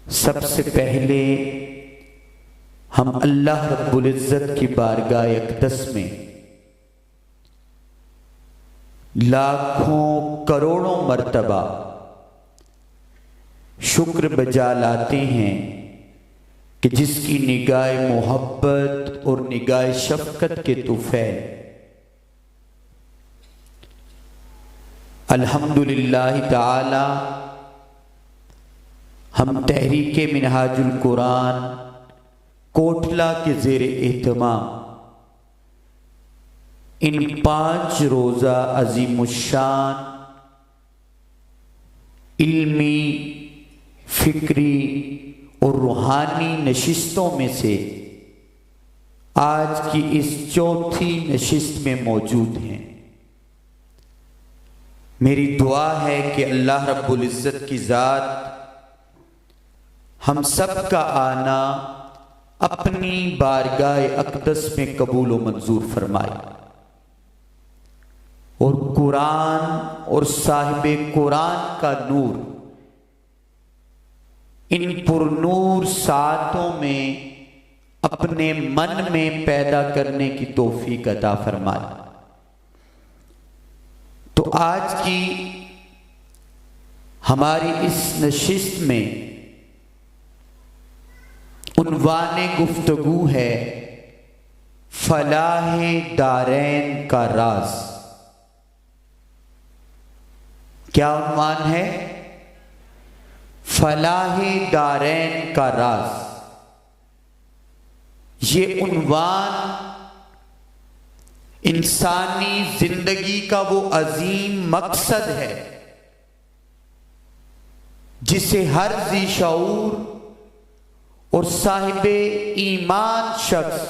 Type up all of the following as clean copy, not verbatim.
سب سے پہلے ہم اللہ رب العزت کی بارگاہ اقدس میں لاکھوں کروڑوں مرتبہ شکر بجا لاتے ہیں کہ جس کی نگاہ محبت اور نگاہ شفقت کے طفیل الحمدللہ تعالی ہم تحریک منہاج القرآن کوٹلہ کے زیر اہتمام ان 5 روزہ عظیم الشان علمی، فکری اور روحانی نشستوں میں سے آج کی اس چوتھی نشست میں موجود ہیں۔ میری دعا ہے کہ اللہ رب العزت کی ذات ہم سب کا آنا اپنی بارگاہ اقدس میں قبول و منظور فرمائے اور قرآن اور صاحب قرآن کا نور ان پر نور ساعتوں میں اپنے من میں پیدا کرنے کی توفیق عطا فرمائے۔ تو آج کی ہماری اس نشست میں عنوان گفتگو ہے فلاح دارین کا راز۔ کیا عنوان ہے؟ فلاح دارین کا راز۔ یہ عنوان انسانی زندگی کا وہ عظیم مقصد ہے جسے ہر ذی شعور اور صاحب ایمان شخص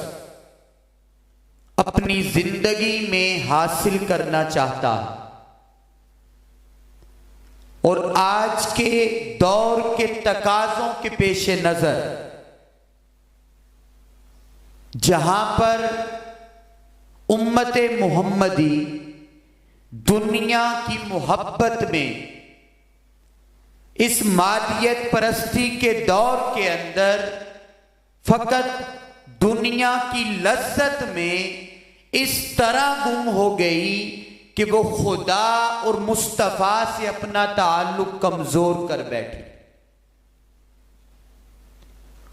اپنی زندگی میں حاصل کرنا چاہتا ہے، اور آج کے دور کے تقاضوں کے پیش نظر جہاں پر امت محمدی دنیا کی محبت میں اس مادیت پرستی کے دور کے اندر فقط دنیا کی لذت میں اس طرح گم ہو گئی کہ وہ خدا اور مصطفیٰ سے اپنا تعلق کمزور کر بیٹھی۔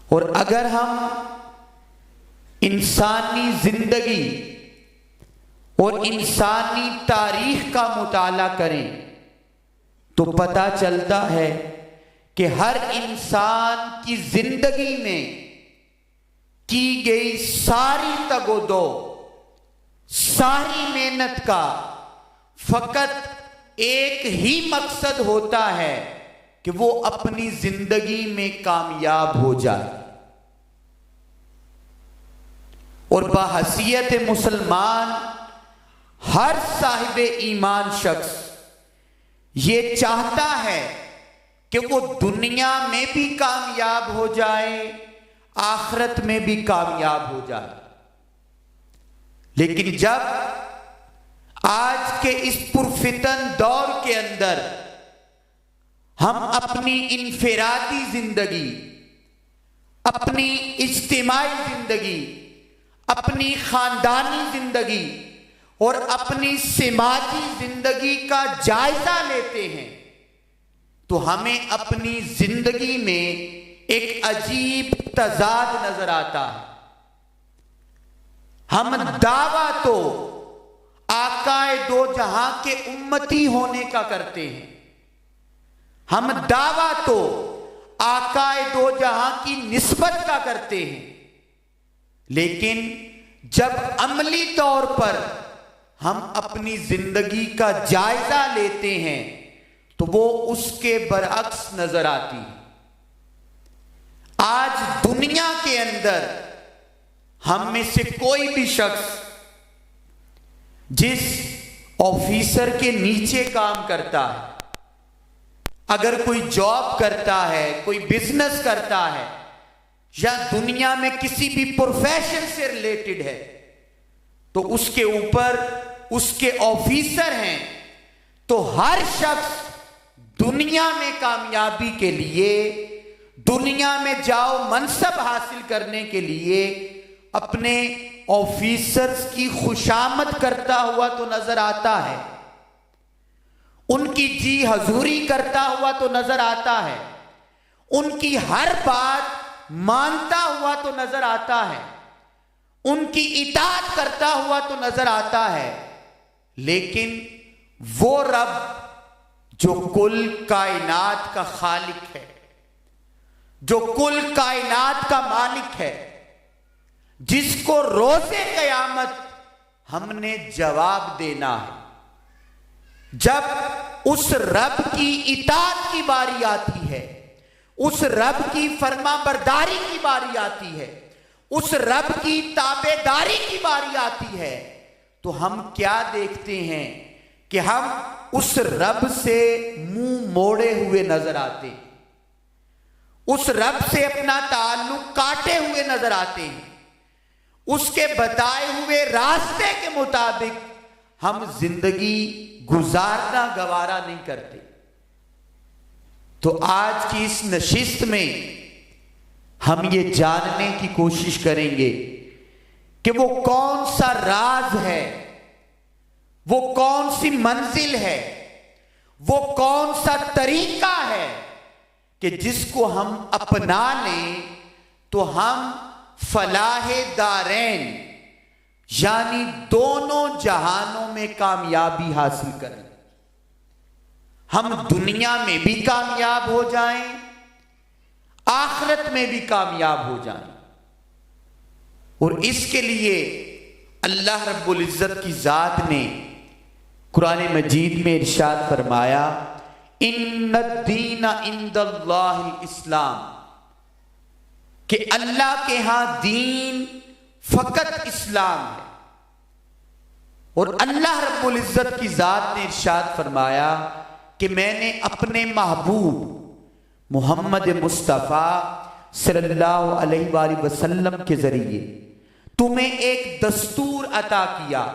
اور اگر ہم انسانی زندگی اور انسانی تاریخ کا مطالعہ کریں تو پتہ چلتا ہے کہ ہر انسان کی زندگی میں کی گئی ساری تگ و دو، ساری محنت کا فقط ایک ہی مقصد ہوتا ہے کہ وہ اپنی زندگی میں کامیاب ہو جائے، اور بحیثیت مسلمان ہر صاحب ایمان شخص یہ چاہتا ہے کہ وہ دنیا میں بھی کامیاب ہو جائے، آخرت میں بھی کامیاب ہو جائے۔ لیکن جب آج کے اس پرفتن دور کے اندر ہم اپنی انفرادی زندگی، اپنی اجتماعی زندگی، اپنی خاندانی زندگی اور اپنی سماجی زندگی کا جائزہ لیتے ہیں تو ہمیں اپنی زندگی میں ایک عجیب تضاد نظر آتا ہے۔ ہم دعویٰ تو آقائے دو جہاں کے امتی ہونے کا کرتے ہیں، ہم دعویٰ تو آقائے دو جہاں کی نسبت کا کرتے ہیں، لیکن جب عملی طور پر ہم اپنی زندگی کا جائزہ لیتے ہیں تو وہ اس کے برعکس نظر آتی ہے۔ آج دنیا کے اندر ہم میں سے کوئی بھی شخص جس آفیسر کے نیچے کام کرتا ہے، اگر کوئی جاب کرتا ہے، کوئی بزنس کرتا ہے یا دنیا میں کسی بھی پروفیشن سے ریلیٹڈ ہے تو اس کے اوپر اس کے آفیسر ہیں، تو ہر شخص دنیا میں کامیابی کے لیے دنیا میں جاؤ منصب حاصل کرنے کے لیے اپنے آفیسرز کی خوشامد کرتا ہوا تو نظر آتا ہے، ان کی جی حضوری کرتا ہوا تو نظر آتا ہے، ان کی ہر بات مانتا ہوا تو نظر آتا ہے، ان کی اطاعت کرتا ہوا تو نظر آتا ہے، لیکن وہ رب جو کل کائنات کا خالق ہے، جو کل کائنات کا مالک ہے، جس کو روز قیامت ہم نے جواب دینا ہے، جب اس رب کی اطاعت کی باری آتی ہے، اس رب کی فرما برداری کی باری آتی ہے، اس رب کی تابعداری کی باری آتی ہے، تو ہم کیا دیکھتے ہیں کہ ہم اس رب سے منہ موڑے ہوئے نظر آتے ہیں، اس رب سے اپنا تعلق کاٹے ہوئے نظر آتے ہیں، اس کے بتائے ہوئے راستے کے مطابق ہم زندگی گزارنا گوارا نہیں کرتے۔ تو آج کی اس نشست میں ہم یہ جاننے کی کوشش کریں گے کہ وہ کون سا راز ہے، وہ کون سی منزل ہے، وہ کون سا طریقہ ہے کہ جس کو ہم اپنا لیں تو ہم فلاح دارین یعنی دونوں جہانوں میں کامیابی حاصل کریں، ہم دنیا میں بھی کامیاب ہو جائیں، آخرت میں بھی کامیاب ہو جائیں۔ اور اس کے لیے اللہ رب العزت کی ذات نے قرآن مجید میں ارشاد فرمایا، ان الدین عند اللہ الاسلام، کہ اللہ کے ہاں دین فقط اسلام ہے۔ اور اللہ رب العزت کی ذات نے ارشاد فرمایا کہ میں نے اپنے محبوب محمد مصطفیٰ صلی اللہ علیہ وآلہ وسلم کے ذریعے تمہیں ایک دستور عطا کیا،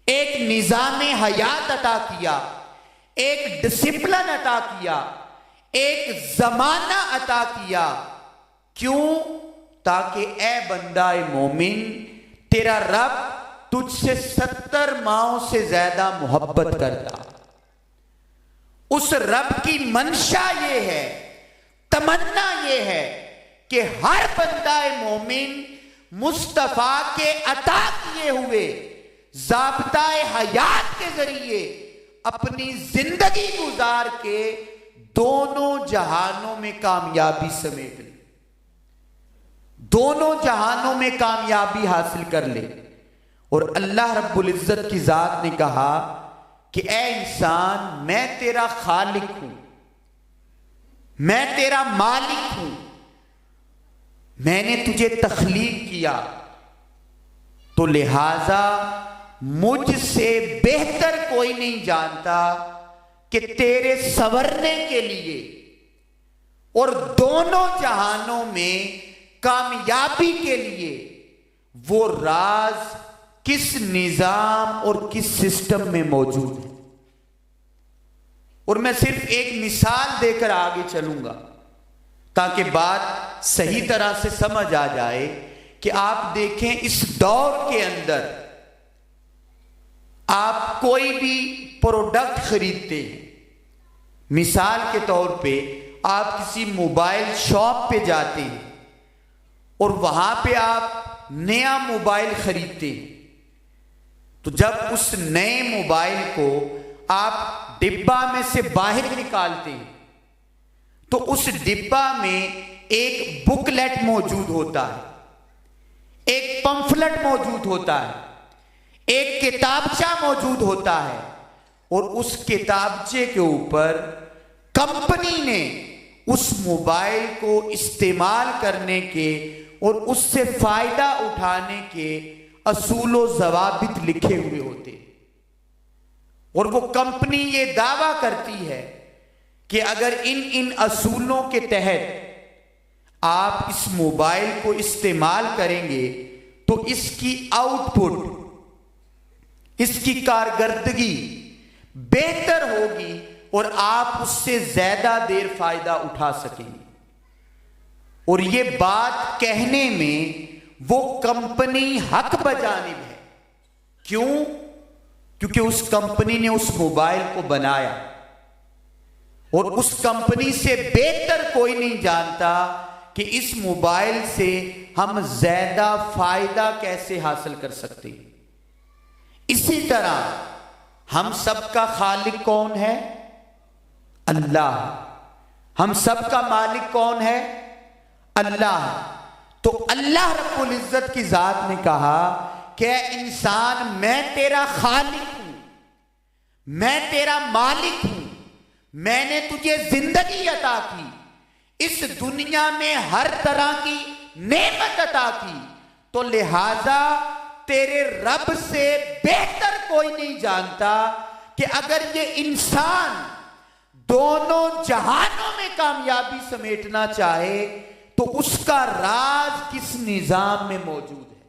ایک نظام حیات عطا کیا، ایک ڈسپلن عطا کیا، ایک زمانہ عطا کیا۔ کیوں؟ تاکہ اے بندہ مومن، تیرا رب تجھ سے 70 ماہوں سے زیادہ محبت کرتا۔ اس رب کی منشا یہ ہے، تمنا یہ ہے کہ ہر بندہ مومن مصطفیٰ کے عطا کیے ہوئے ضابطہ حیات کے ذریعے اپنی زندگی گزار کے دونوں جہانوں میں کامیابی سمیٹ لے، دونوں جہانوں میں کامیابی حاصل کر لے۔ اور اللہ رب العزت کی ذات نے کہا کہ اے انسان، میں تیرا خالق ہوں، میں تیرا مالک ہوں، میں نے تجھے تخلیق کیا، تو لہذا مجھ سے بہتر کوئی نہیں جانتا کہ تیرے سنورنے کے لیے اور دونوں جہانوں میں کامیابی کے لیے وہ راز کس نظام اور کس سسٹم میں موجود ہے۔ اور میں صرف ایک مثال دے کر آگے چلوں گا تاکہ بات صحیح طرح سے سمجھ آ جائے کہ آپ دیکھیں اس دور کے اندر آپ کوئی بھی پروڈکٹ خریدتے ہیں، مثال کے طور پہ آپ کسی موبائل شاپ پہ جاتے ہیں اور وہاں پہ آپ نیا موبائل خریدتے ہیں، تو جب اس نئے موبائل کو آپ ڈبہ میں سے باہر نکالتے ہیں تو اس ڈبہ میں ایک بکلیٹ موجود ہوتا ہے، ایک پمفلٹ موجود ہوتا ہے، ایک کتابچہ موجود ہوتا ہے، اور اس کتابچے کے اوپر کمپنی نے اس موبائل کو استعمال کرنے کے اور اس سے فائدہ اٹھانے کے اصول و ضوابط لکھے ہوئے ہوتے ہیں۔ اور وہ کمپنی یہ دعویٰ کرتی ہے کہ اگر ان اصولوں کے تحت آپ اس موبائل کو استعمال کریں گے تو اس کی آؤٹ پٹ، اس کی کارکردگی بہتر ہوگی اور آپ اس سے زیادہ دیر فائدہ اٹھا سکیں گے۔ اور یہ بات کہنے میں وہ کمپنی حق بجانب ہے. کیوں؟ کیونکہ اس کمپنی نے اس موبائل کو بنایا، اور اس کمپنی سے بہتر کوئی نہیں جانتا کہ اس موبائل سے ہم زیادہ فائدہ کیسے حاصل کر سکتے ہیں. اسی طرح ہم سب کا خالق کون ہے؟ اللہ. ہم سب کا مالک کون ہے؟ اللہ. تو اللہ رب العزت کی ذات نے کہا کہ اے انسان، میں تیرا خالق ہوں، میں تیرا مالک ہوں، میں نے تجھے زندگی عطا کی، اس دنیا میں ہر طرح کی نعمت عطا کی، تو لہذا تیرے رب سے بہتر کوئی نہیں جانتا کہ اگر یہ انسان دونوں جہانوں میں کامیابی سمیٹنا چاہے تو اس کا راز کس نظام میں موجود ہے.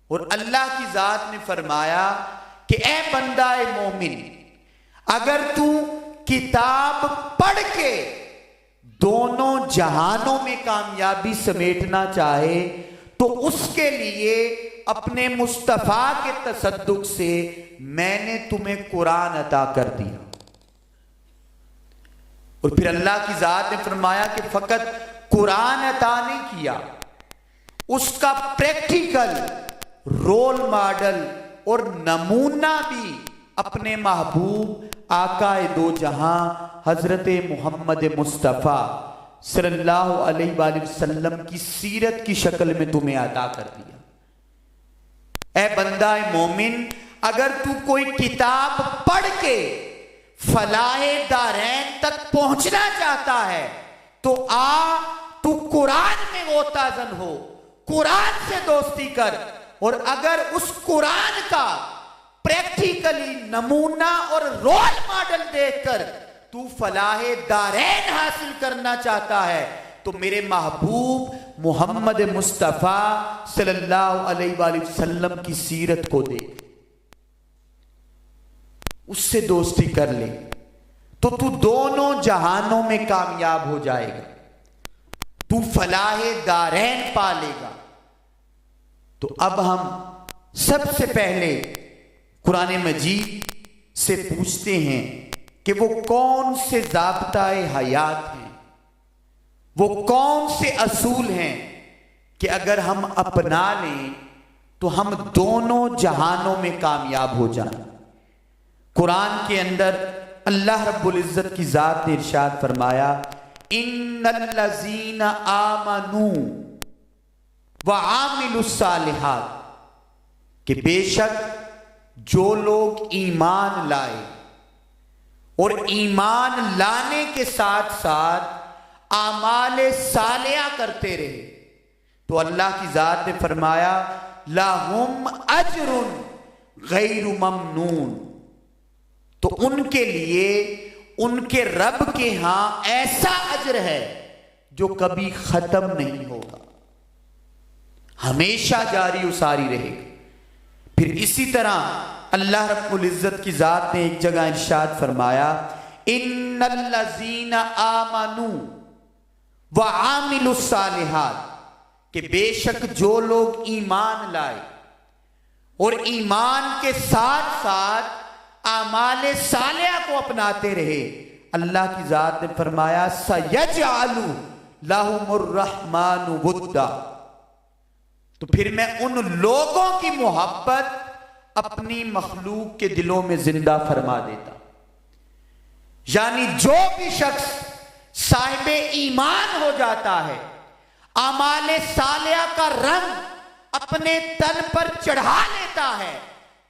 اور اللہ کی ذات نے فرمایا کہ اے بندہ مومن، اگر تو کتاب پڑھ کے دونوں جہانوں میں کامیابی سمیٹنا چاہے تو اس کے لیے اپنے مصطفیٰ کے تصدق سے میں نے تمہیں قرآن عطا کر دیا. اور پھر اللہ کی ذات نے فرمایا کہ فقط قرآن عطا نہیں کیا، اس کا پریکٹیکل رول ماڈل اور نمونہ بھی اپنے محبوب آقا دو جہاں حضرت محمد مصطفیٰ صلی اللہ علیہ وآلہ وسلم کی سیرت کی شکل میں تمہیں عطا کر دیا. اے بندہ مومن، اگر تو کوئی کتاب پڑھ کے فلاح دارین تک پہنچنا چاہتا ہے تو تو قرآن میں غوطہ زن ہو، قرآن سے دوستی کر، اور اگر اس قرآن کا پریکٹیکلی نمونہ اور رول ماڈل دیکھ کر تو فلاح دارین حاصل کرنا چاہتا ہے تو میرے محبوب محمد مصطفیٰ صلی اللہ علیہ وآلہ وسلم کی سیرت کو دیکھ، اس سے دوستی کر لے تو دونوں جہانوں میں کامیاب ہو جائے گا، تو فلاح دارین پالے گا. تو اب ہم سب سے پہلے قرآن مجید سے پوچھتے ہیں کہ وہ کون سے ضابطۂ حیات ہیں، وہ کون سے اصول ہیں کہ اگر ہم اپنا لیں تو ہم دونوں جہانوں میں کامیاب ہو جائیں. قرآن کے اندر اللہ رب العزت کی ذات نے ارشاد فرمایا ان الذین آمنوا وعاملوا الصالحات، کہ بے شک جو لوگ ایمان لائے اور ایمان لانے کے ساتھ ساتھ اعمال صالحہ کرتے رہے تو اللہ کی ذات نے فرمایا لہم اجر غیر ممنون، تو ان کے لیے ان کے رب کے ہاں ایسا اجر ہے جو کبھی ختم نہیں ہوگا، ہمیشہ جاری و ساری رہے گا. پھر اسی طرح اللہ رب العزت کی ذات نے ایک جگہ ارشاد فرمایا ان الذین آمنوا وعاملوا الصالحات، کہ بے شک جو لوگ ایمان لائے اور ایمان کے ساتھ ساتھ اعمال صالحہ کو اپناتے رہے، اللہ کی ذات نے فرمایا سَيَجْعَلُ لَهُمُ الرَّحْمَنُ وُدًّا، تو پھر میں ان لوگوں کی محبت اپنی مخلوق کے دلوں میں زندہ فرما دیتا. یعنی جو بھی شخص صاحب ایمان ہو جاتا ہے، اعمال صالحہ کا رنگ اپنے تن پر چڑھا لیتا ہے،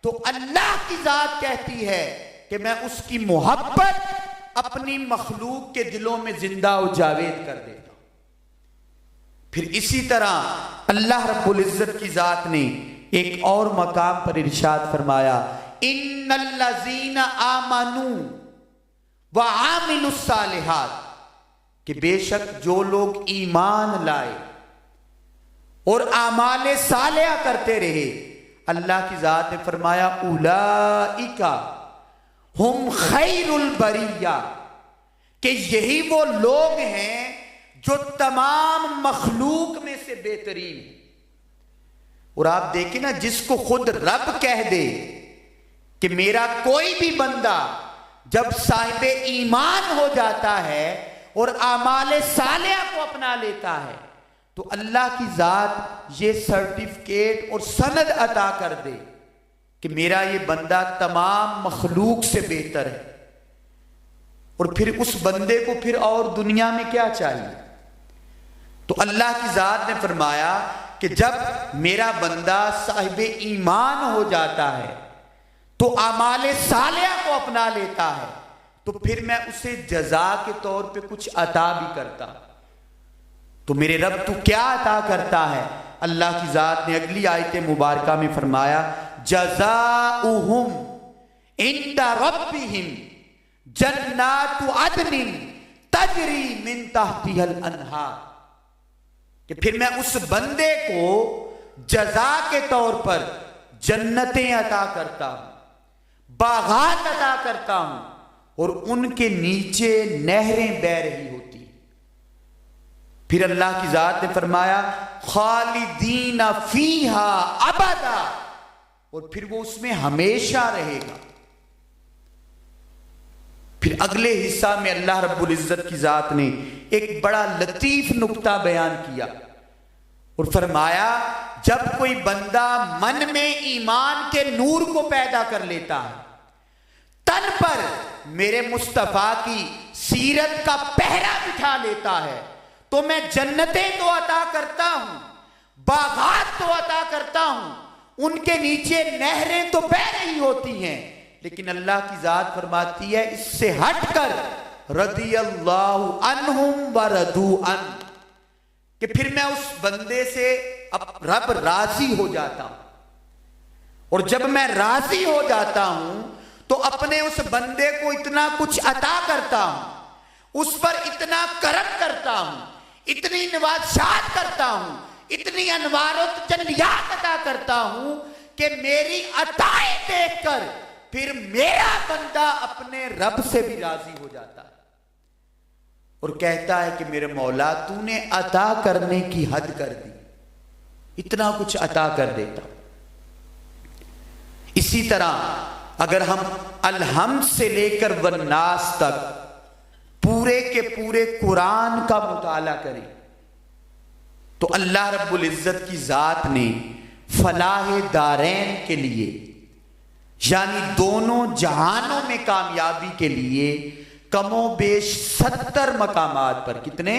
تو اللہ کی ذات کہتی ہے کہ میں اس کی محبت اپنی مخلوق کے دلوں میں زندہ و جاوید کر دیتا ہوں. پھر اسی طرح اللہ رب العزت کی ذات نے ایک اور مقام پر ارشاد فرمایا ان الذین آمنوا وعاملوا الصالحات، کہ بے شک جو لوگ ایمان لائے اور اعمال صالحہ کرتے رہے، اللہ کی ذات نے فرمایا اولئک ہم خیر البریہ، کہ یہی وہ لوگ ہیں جو تمام مخلوق میں سے بہترین ہے۔ اور آپ دیکھیں نا، جس کو خود رب کہہ دے کہ میرا کوئی بھی بندہ جب صاحب ایمان ہو جاتا ہے اور اعمال صالحہ کو اپنا لیتا ہے تو اللہ کی ذات یہ سرٹیفکیٹ اور سند عطا کر دے کہ میرا یہ بندہ تمام مخلوق سے بہتر ہے۔ اور پھر اس بندے کو پھر اور دنیا میں کیا چاہیے؟ تو اللہ کی ذات نے فرمایا کہ جب میرا بندہ صاحب ایمان ہو جاتا ہے تو اعمال صالحہ کو اپنا لیتا ہے تو پھر میں اسے جزا کے طور پہ کچھ عطا بھی کرتا۔ تو میرے رب تو کیا عطا کرتا ہے؟ اللہ کی ذات نے اگلی آیت مبارکہ میں فرمایا جزاؤہم عند ربہم جنات عدن تجری من تحتها الانہار، کہ پھر میں اس بندے کو جزا کے طور پر جنتیں عطا کرتا ہوں، باغات عطا کرتا ہوں، اور ان کے نیچے نہریں بہہ رہی ہوتی۔ پھر اللہ کی ذات نے فرمایا خالدین فیہا ابدا، اور پھر وہ اس میں ہمیشہ رہے گا۔ پھر اگلے حصہ میں اللہ رب العزت کی ذات نے ایک بڑا لطیف نکتہ بیان کیا اور فرمایا جب کوئی بندہ من میں ایمان کے نور کو پیدا کر لیتا ہے، تن پر میرے مصطفیٰ کی سیرت کا پہرا بٹھا لیتا ہے، تو میں جنتیں تو عطا کرتا ہوں، باغات تو عطا کرتا ہوں، ان کے نیچے نہریں تو بہہ رہی ہوتی ہیں، لیکن اللہ کی ذات فرماتی ہے اس سے ہٹ کر رضی اللہ عنہم ورضوا عنہ، کہ پھر میں اس بندے سے رب راضی ہو جاتا ہوں، اور جب میں راضی ہو جاتا ہوں تو اپنے اس بندے کو اتنا کچھ عطا کرتا ہوں، اس پر اتنا کرم کرتا ہوں، اتنی نوازشات کرتا ہوں، اتنی انوار و تجلیات عطا کرتا ہوں کہ میری عطائیں دیکھ کر پھر میرا بندہ اپنے رب سے بھی راضی ہو جاتا ہے اور کہتا ہے کہ میرے مولا تو نے عطا کرنے کی حد کر دی، اتنا کچھ عطا کر دیتا۔ اسی طرح اگر ہم الحمد سے لے کر والناس تک پورے کے پورے قرآن کا مطالعہ کریں تو اللہ رب العزت کی ذات نے فلاح دارین کے لیے، یعنی دونوں جہانوں میں کامیابی کے لیے کم و بیش 70 مقامات پر، کتنے؟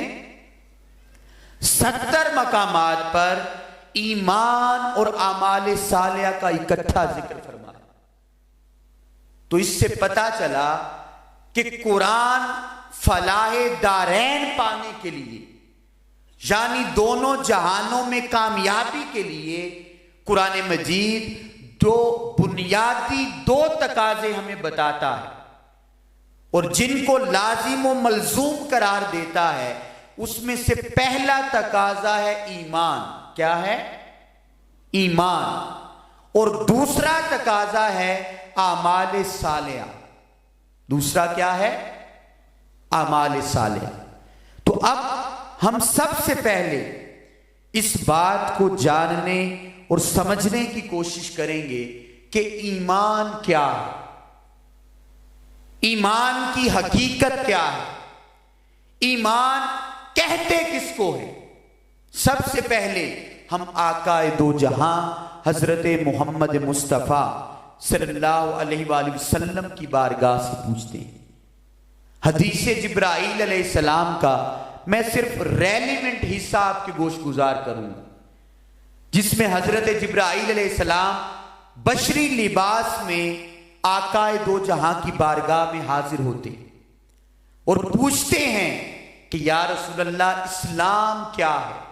70 مقامات پر ایمان اور اعمال صالحہ کا اکٹھا ذکر فرمایا۔ تو اس سے پتہ چلا کہ قرآن فلاح دارین پانے کے لیے، یعنی دونوں جہانوں میں کامیابی کے لیے قرآن مجید دو بنیادی تقاضے ہمیں بتاتا ہے، اور جن کو لازم و ملزوم قرار دیتا ہے اس میں سے پہلا تقاضا ہے ایمان۔ کیا ہے؟ ایمان۔ اور دوسرا تقاضا ہے اعمال صالحہ۔ دوسرا کیا ہے؟ اعمال صالحہ۔ تو اب ہم سب سے پہلے اس بات کو جاننے اور سمجھنے کی کوشش کریں گے کہ ایمان کیا ہے، ایمان کی حقیقت کیا ہے، ایمان کہتے کس کو ہے۔ سب سے پہلے ہم آقا دو جہاں حضرت محمد مصطفیٰ صلی اللہ علیہ وآلہ وسلم کی بارگاہ سے پوچھتے ہیں۔ حدیث جبرائیل علیہ السلام کا میں صرف ریلیونٹ حصہ آپ کے گوش گزار کروں گا، جس میں حضرت جبرائیل علیہ السلام بشری لباس میں آقا دو جہاں کی بارگاہ میں حاضر ہوتے اور پوچھتے ہیں کہ یا رسول اللہ اسلام کیا ہے،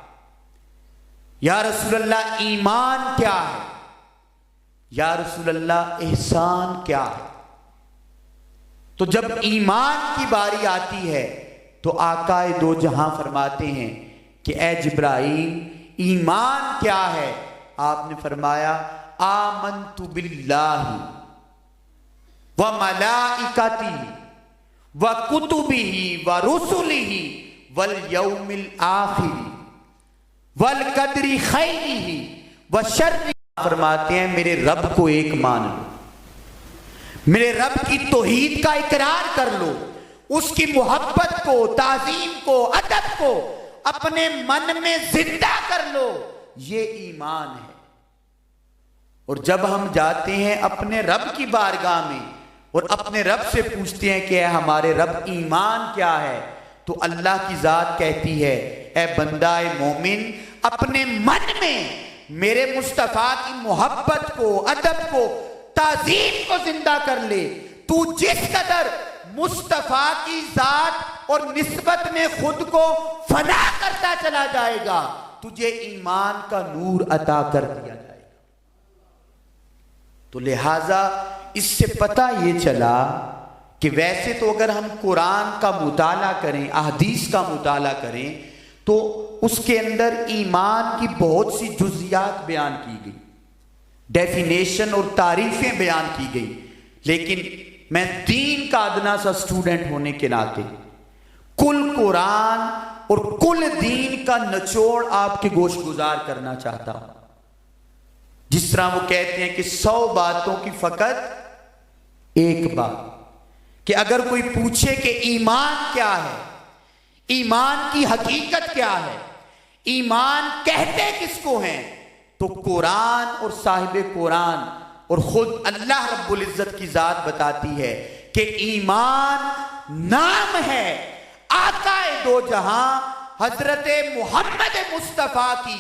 یا رسول اللہ ایمان کیا ہے، یا رسول اللہ احسان کیا ہے۔ تو جب ایمان کی باری آتی ہے تو آقا دو جہاں فرماتے ہیں کہ اے جبرائیل ایمان کیا ہے؟ آپ نے فرمایا آمنت باللہ وملائکتہ وکتبہ ورسلہ والیوم الآخر والقدر خیرہ وشرہ. فرماتے ہیں میرے رب کو ایک مان لو، میرے رب کی توحید کا اقرار کر لو، اس کی محبت کو، تعظیم کو، ادب کو اپنے من میں زندہ کر لو، یہ ایمان ہے. اور جب ہم جاتے ہیں اپنے رب کی بارگاہ میں اور اپنے رب سے پوچھتے ہیں کہ اے ہمارے رب ایمان کیا ہے، تو اللہ کی ذات کہتی ہے اے بندہ مومن اپنے من میں میرے مصطفیٰ کی محبت کو، ادب کو، تعظیم کو زندہ کر لے. تو جس قدر مصطفیٰ کی ذات اور نسبت میں خود کو فنا کرتا چلا جائے گا، تجھے ایمان کا نور عطا کر دیا جائے گا. تو لہٰذا اس سے پتہ یہ چلا کہ ویسے تو اگر ہم قرآن کا مطالعہ کریں، احادیث کا مطالعہ کریں، تو اس کے اندر ایمان کی بہت سی جزیات بیان کی گئی، ڈیفینیشن اور تعریفیں بیان کی گئی. لیکن میں دین کا ادنا سا اسٹوڈنٹ ہونے کے ناطے کل قرآن اور کل دین کا نچوڑ آپ کے گوش گزار کرنا چاہتا ہوں. جس طرح وہ کہتے ہیں کہ 100 باتوں کی فقط ایک بات، کہ اگر کوئی پوچھے کہ ایمان کیا ہے، ایمان کی حقیقت کیا ہے، ایمان کہتے کس کو ہیں، تو قرآن اور صاحب قرآن اور خود اللہ رب العزت کی ذات بتاتی ہے کہ ایمان نام ہے آقا دو جہاں حضرت محمد مصطفیٰ کی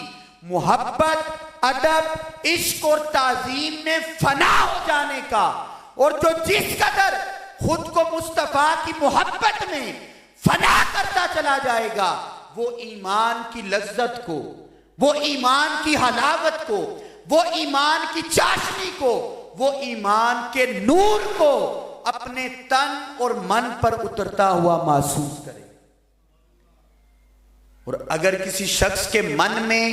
محبت، ادب، عشق اور تعظیم میں فنا ہو جانے کا. اور جو جس قدر خود کو مصطفیٰ کی محبت میں فنا کرتا چلا جائے گا، وہ ایمان کی لذت کو، وہ ایمان کی حلاوت کو، وہ ایمان کی چاشنی کو، وہ ایمان کے نور کو اپنے تن اور من پر اترتا ہوا محسوس کرے. اور اگر کسی شخص کے من میں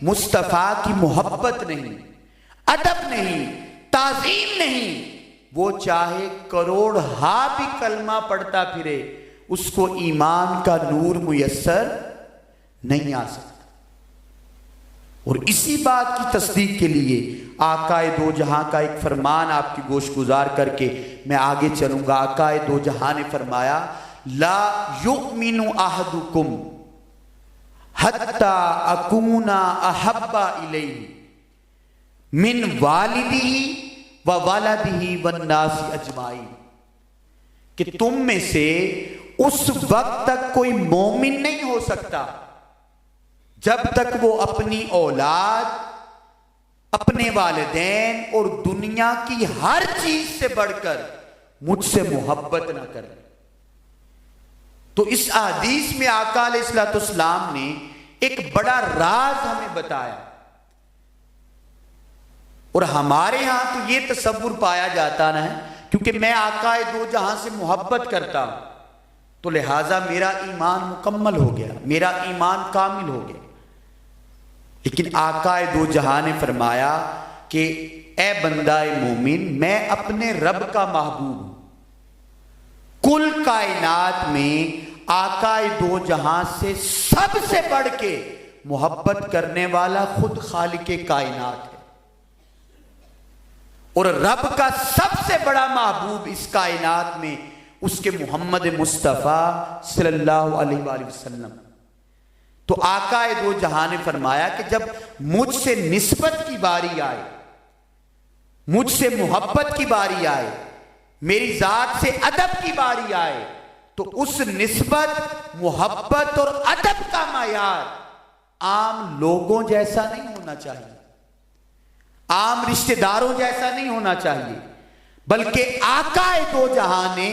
مصطفیٰ کی محبت نہیں، ادب نہیں، تعظیم نہیں، وہ چاہے کروڑ ہا بھی کلمہ پڑھتا پھرے، اس کو ایمان کا نور میسر نہیں آ سکتا. اور اسی بات کی تصدیق کے لیے آقا دو جہاں کا ایک فرمان آپ کی گوش گزار کر کے میں آگے چلوں گا. آقا دو جہاں نے فرمایا لا یؤمن احدکم حتی اکون احب الیہ من والدہ وولدہ والناس اجمعین، کہ تم میں سے اس وقت تک کوئی مومن نہیں ہو سکتا جب تک وہ اپنی اولاد، اپنے والدین اور دنیا کی ہر چیز سے بڑھ کر مجھ سے محبت نہ کرے. تو اس حدیث میں آقا علیہ الصلوۃ والسلام نے ایک بڑا راز ہمیں بتایا. اور ہمارے ہاں تو یہ تصور پایا جاتا نہ ہے کیونکہ میں آقا دو جہاں سے محبت کرتا ہوں تو لہٰذا میرا ایمان مکمل ہو گیا، میرا ایمان کامل ہو گیا. لیکن آقا دو جہاں نے فرمایا کہ اے بندہ مومن، میں اپنے رب کا محبوب ہوں. کل کائنات میں آقا دو جہاں سے سب سے بڑھ کے محبت کرنے والا خود خالق کائنات ہے. اور رب کا سب سے بڑا محبوب اس کائنات میں اس کے محمد مصطفیٰ صلی اللہ علیہ وآلہ وسلم. تو آقا دو جہاں نے فرمایا کہ جب مجھ سے نسبت کی باری آئے، مجھ سے محبت کی باری آئے، میری ذات سے ادب کی باری آئے، تو اس نسبت، محبت اور ادب کا معیار عام لوگوں جیسا نہیں ہونا چاہیے، عام رشتہ داروں جیسا نہیں ہونا چاہیے، بلکہ آقا دو جہاں نے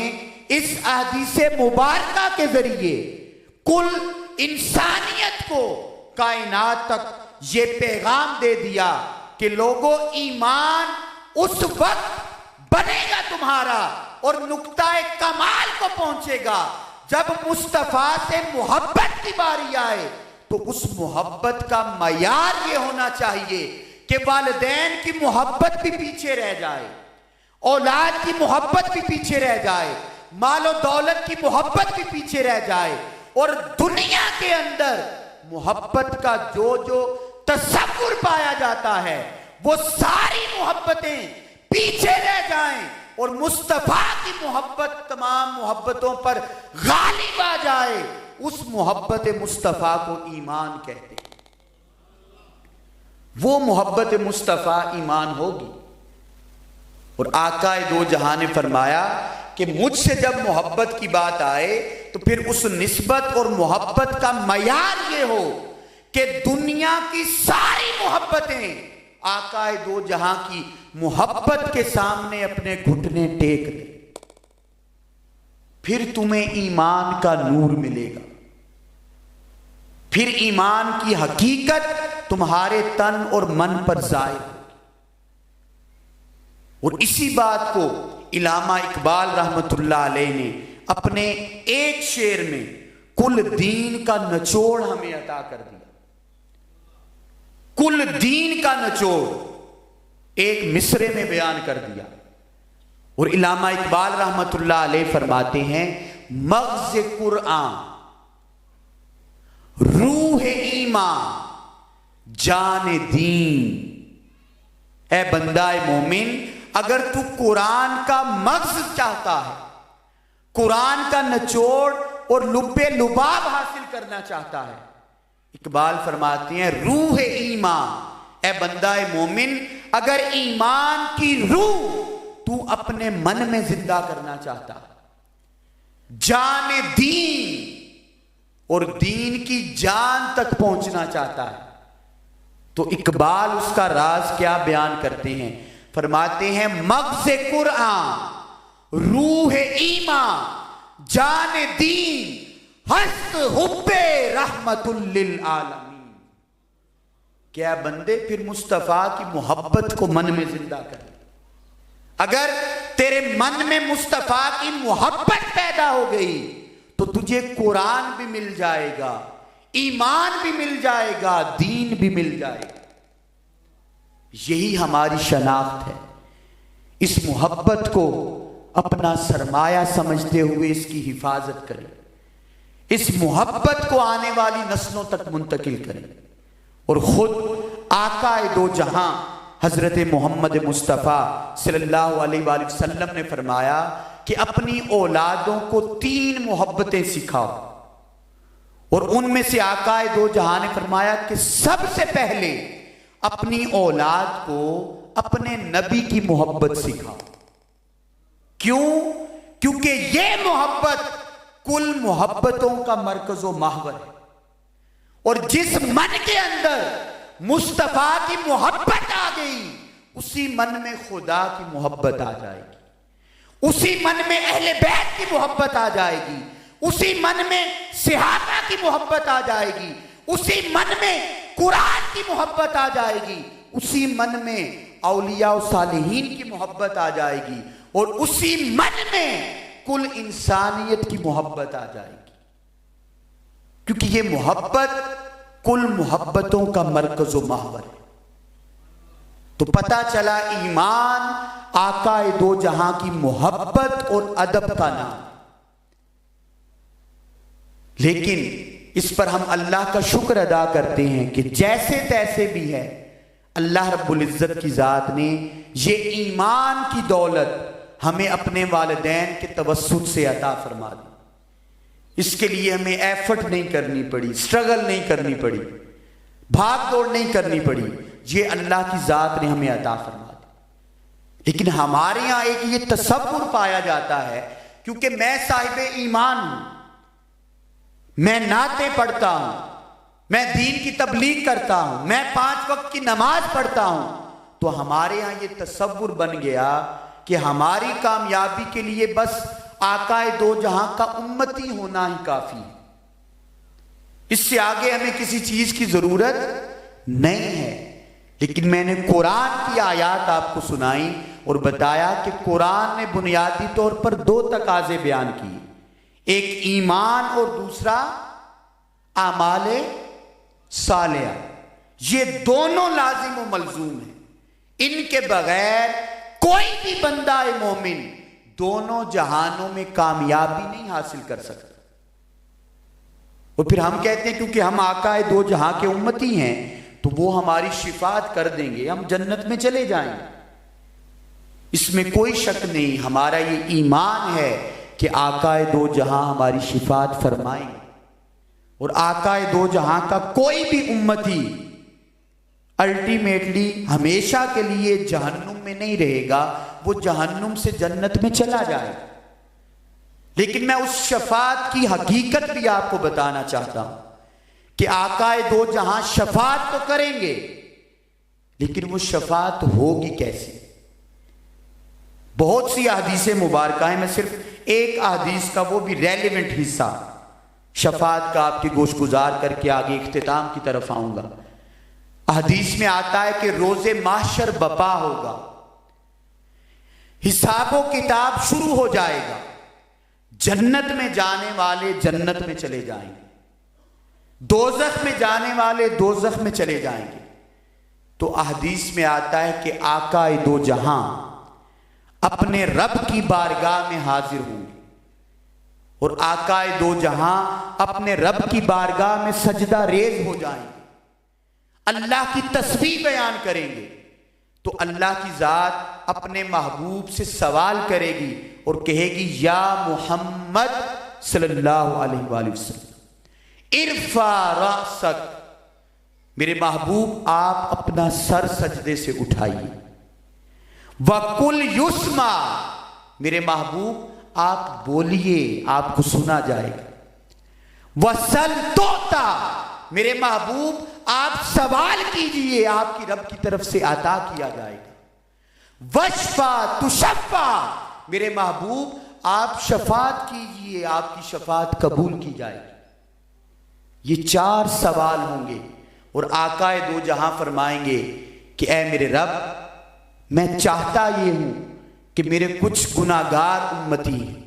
اس احادیث مبارکہ کے ذریعے کل انسانیت کو، کائنات تک یہ پیغام دے دیا کہ لوگوں ایمان اس وقت بنے گا تمہارا اور نقطہ کمال کو پہنچے گا جب مصطفیٰ سے محبت کی باری آئے. تو اس محبت کا معیار یہ ہونا چاہیے کہ والدین کی محبت بھی پیچھے رہ جائے، اولاد کی محبت بھی پیچھے رہ جائے، مال و دولت کی محبت بھی پیچھے رہ جائے، اور دنیا کے اندر محبت کا جو تصور پایا جاتا ہے وہ ساری محبتیں پیچھے رہ جائیں اور مصطفیٰ کی محبت تمام محبتوں پر غالب آ جائے، اس محبت مصطفیٰ کو ایمان کہتے ہیں۔ وہ محبت مصطفیٰ ایمان ہوگی۔ اور آقا دو جہاں نے فرمایا کہ مجھ سے جب محبت کی بات آئے تو پھر اس نسبت اور محبت کا معیار یہ ہو کہ دنیا کی ساری محبتیں آقا دو جہاں کی محبت کے سامنے اپنے گھٹنے ٹیک دیں، پھر تمہیں ایمان کا نور ملے گا، پھر ایمان کی حقیقت تمہارے تن اور من پر ظاہر ہوگی۔ اور اسی بات کو علامہ اقبال رحمت اللہ علیہ نے اپنے ایک شعر میں کل دین کا نچوڑ ہمیں عطا کر دیا۔ کل دین کا نچوڑ ایک مصرے میں بیان کر دیا۔ اور علامہ اقبال رحمت اللہ علیہ فرماتے ہیں مغز قرآن، روح ایمان، جان دین۔ اے بندہ مومن، اگر تو قرآن کا مغز چاہتا ہے، قرآن کا نچوڑ اور لب لباب حاصل کرنا چاہتا ہے، اقبال فرماتے ہیں روح ایمان، اے بندہ مومن اگر ایمان کی روح تو اپنے من میں زندہ کرنا چاہتا ہے، جان دین اور دین کی جان تک پہنچنا چاہتا ہے، تو اقبال اس کا راز کیا بیان کرتے ہیں؟ فرماتے ہیں مغز قرآن، روح ایمان، جان دین، ہست حب رحمت للعالمین۔ کیا بندے پھر مصطفیٰ کی محبت کو من میں زندہ کر۔ اگر تیرے من میں مصطفیٰ کی محبت پیدا ہو گئی تو تجھے قرآن بھی مل جائے گا، ایمان بھی مل جائے گا، دین بھی مل جائے گا۔ یہی ہماری شناخت ہے۔ اس محبت کو اپنا سرمایہ سمجھتے ہوئے اس کی حفاظت کریں، اس محبت کو آنے والی نسلوں تک منتقل کریں، اور خود آقا دو جہاں حضرت محمد مصطفیٰ صلی اللہ علیہ وآلہ وسلم نے فرمایا کہ اپنی اولادوں کو 3 محبتیں سکھاؤ، اور ان میں سے آقا دو جہاں نے فرمایا کہ سب سے پہلے اپنی اولاد کو اپنے نبی کی محبت سکھاؤ۔ کیوں؟ کیونکہ یہ محبت کل محبتوں کا مرکز و محور ہے، اور جس من کے اندر مصطفیٰ کی محبت آ گئی اسی من میں خدا کی محبت آ جائے گی، اسی من میں اہل بیت کی محبت آ جائے گی، اسی من میں صحابہ کی محبت آ جائے گی، اسی من میں قرآن کی محبت آ جائے گی، اسی من میں اولیاء و صالحین کی محبت آ جائے گی، اور اسی من میں کل انسانیت کی محبت آ جائے گی، کیونکہ یہ محبت کل محبتوں کا مرکز و محور ہے۔ تو پتہ چلا ایمان آقا دو جہاں کی محبت اور ادب کا نام، لیکن اس پر ہم اللہ کا شکر ادا کرتے ہیں کہ جیسے تیسے بھی ہے اللہ رب العزت کی ذات نے یہ ایمان کی دولت ہمیں اپنے والدین کے توسط سے عطا فرما دی۔ اس کے لیے ہمیں ایفرٹ نہیں کرنی پڑی، سٹرگل نہیں کرنی پڑی، بھاگ دوڑ نہیں کرنی پڑی، یہ اللہ کی ذات نے ہمیں عطا فرما دی۔ لیکن ہمارے یہاں ایک یہ تصور پایا جاتا ہے کیونکہ میں صاحب ایمان ہوں، میں نعتیں پڑھتا ہوں، میں دین کی تبلیغ کرتا ہوں، میں 5 وقت کی نماز پڑھتا ہوں، تو ہمارے ہاں یہ تصور بن گیا کہ ہماری کامیابی کے لیے بس آقا دو جہاں کا امتی ہونا ہی کافی ہے، اس سے آگے ہمیں کسی چیز کی ضرورت نہیں ہے۔ لیکن میں نے قرآن کی آیات آپ کو سنائی اور بتایا کہ قرآن نے بنیادی طور پر 2 تقاضے بیان کیے، ایک ایمان اور دوسرا اعمال صالحہ۔ یہ دونوں لازم و ملزوم ہیں، ان کے بغیر کوئی بھی بندہ مومن دونوں جہانوں میں کامیابی نہیں حاصل کر سکتا۔ اور پھر ہم کہتے ہیں کیونکہ ہم آقا دو جہاں کے امتی ہیں تو وہ ہماری شفاعت کر دیں گے، ہم جنت میں چلے جائیں گے۔ اس میں کوئی شک نہیں، ہمارا یہ ایمان ہے کہ آقا دو جہاں ہماری شفاعت فرمائیں گے، اور آقا دو جہاں کا کوئی بھی امتی الٹیمیٹلی ہمیشہ کے لیے جہنم میں نہیں رہے گا، وہ جہنم سے جنت میں چلا جائے۔ لیکن میں اس شفاعت کی حقیقت بھی آپ کو بتانا چاہتا ہوں کہ آقا دو جہاں شفاعت تو کریں گے، لیکن وہ شفاعت ہوگی کیسی؟ بہت سی احادیث مبارکہ ہیں، میں صرف ایک احادیث کا وہ بھی ریلیونٹ حصہ شفاعت کا آپ کی گوش گزار کر کے آگے اختتام کی طرف آؤں گا۔ حدیث میں آتا ہے کہ روز محشر بپا ہوگا، حساب و کتاب شروع ہو جائے گا، جنت میں جانے والے جنت میں چلے جائیں گے، دوزخ میں جانے والے دوزخ میں چلے جائیں گے۔ تو حدیث میں آتا ہے کہ آقا دو جہاں اپنے رب کی بارگاہ میں حاضر ہوں گے، اور آقا دو جہاں اپنے رب کی بارگاہ میں سجدہ ریز ہو جائیں گے، اللہ کی تسبیح بیان کریں گے۔ تو اللہ کی ذات اپنے محبوب سے سوال کرے گی اور کہے گی یا محمد صلی اللہ علیہ وآلہ وسلم ارفع رأسک، میرے محبوب آپ اپنا سر سجدے سے اٹھائیے، وَقُلْ يُسْمَعْ، میرے محبوب آپ بولیے آپ کو سنا جائے گا، وَسَلْ تُعْطَىٰ، میرے محبوب آپ سوال کیجئے آپ کی رب کی طرف سے عطا کیا جائے گا، وَاشْفَعْ تُشَفَّعْ، میرے محبوب آپ شفاعت کیجئے آپ کی شفاعت قبول کی جائے گی۔ یہ چار سوال ہوں گے، اور آقا دو جہاں فرمائیں گے کہ اے میرے رب، میں چاہتا یہ ہوں کہ میرے کچھ گناہگار امتی ہیں،